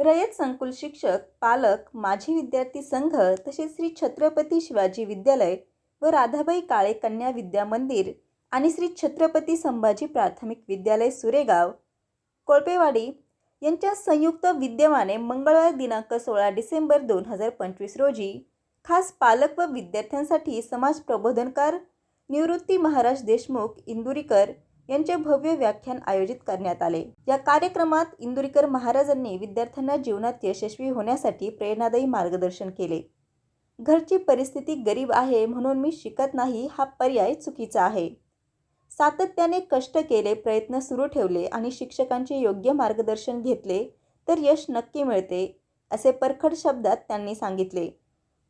रयत संकुल शिक्षक, पालक, माजी विद्यार्थी संघ तसेच श्री छत्रपती शिवाजी विद्यालय व राधाबाई काळे कन्या विद्या मंदिर आणि श्री छत्रपती संभाजी प्राथमिक विद्यालय सुरेगाव कोळपेवाडी यांच्या संयुक्त विद्यमाने मंगळवार दिनांक 16 डिसेंबर 2025 रोजी खास पालक व विद्यार्थ्यांसाठी समाज प्रबोधनकार निवृत्ती महाराज देशमुख इंदुरीकर यांचे भव्य व्याख्यान आयोजित करण्यात आले। या कार्यक्रमात इंदुरीकर महाराजांनी विद्यार्थ्यांना जीवनात यशस्वी होण्यासाठी प्रेरणादायी मार्गदर्शन केले। घरची परिस्थिती गरीब आहे म्हणून मी शिकत नाही हा पर्याय चुकीचा आहे। सातत्याने कष्ट केले, प्रयत्न सुरू ठेवले आणि शिक्षकांचे योग्य मार्गदर्शन घेतले तर यश नक्की मिळते, असे परखड शब्दात त्यांनी सांगितले।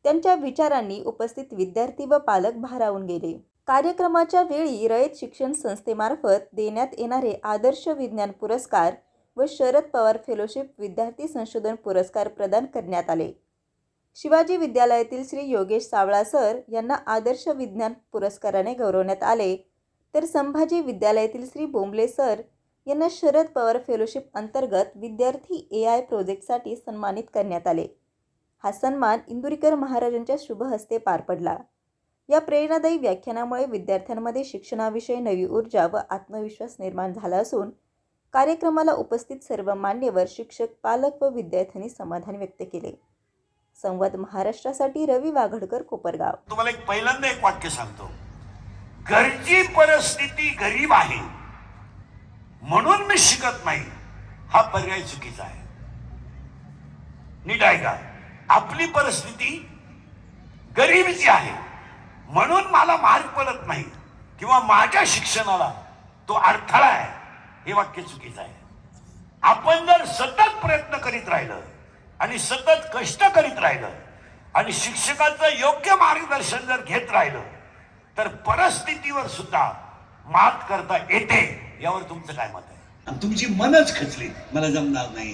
त्यांच्या विचारांनी उपस्थित विद्यार्थी व पालक भारावून गेले। कार्यक्रमाच्या वेळी रयत शिक्षण संस्थेमार्फत देण्यात येणारे आदर्श विज्ञान पुरस्कार व शरद पवार फेलोशिप विद्यार्थी संशोधन पुरस्कार प्रदान करण्यात आले। शिवाजी विद्यालयातील श्री योगेश सावळा सर यांना आदर्श विज्ञान पुरस्काराने गौरवण्यात आले, तर संभाजी विद्यालयातील श्री बोंबले सर यांना शरद पवार फेलोशिप अंतर्गत विद्यार्थी AI प्रोजेक्टसाठी सन्मानित करण्यात आले। हा सन्मान इंदुरीकर महाराजांच्या शुभ हस्ते पार पडला। या प्रेरणादायी व्याख्यानामुळे विद्यार्थ्यांमध्ये शिक्षणाविषयी नवी ऊर्जा व आत्मविश्वास निर्माण झाला असून कार्यक्रमाला उपस्थित सर्व मान्यवर, शिक्षक, पालक व विद्यार्थ्यांनी समाधान व्यक्त केले। संवाद महाराष्ट्रासाठी रवी वाघडकर, कोपरगाव। तुम्हाला पहिल्यांदा एक वाक्य सांगतो, घरची परिस्थिती गरीब आहे म्हणून मी शिकत नाही हा पर्याय चुकीचा आहे। नीट ऐका, आपली परिस्थिती गरिबीची आहे म्हणून मला मार्ग पडत नाही किंवा माझ्या शिक्षणाला तो अडथळा आहे, हे वाक्य चुकीचं आहे। आपण जर सतत प्रयत्न करीत राहिलं आणि सतत कष्ट करीत राहिलं आणि शिक्षकांचं योग्य मार्गदर्शन जर घेत राहिलं तर परिस्थितीवर सुद्धा मात करता येते। यावर तुमचं काय मत आहे? तुमची मनच खचली, मला जमणार नाही,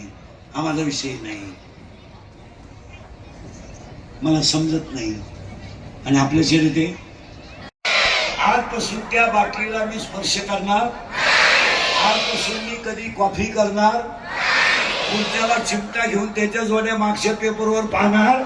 हा माझा विषय नाही, मला समजत नाही, आणि आपल्या चेहरे ते आजपासून त्या बाटलीला मी स्पर्श करणार, आजपासून मी कधी कॉफी करणार, पुढच्याला चिमटा घेऊन त्याच्या जोड्या मागच्या पेपरवर पाहणार,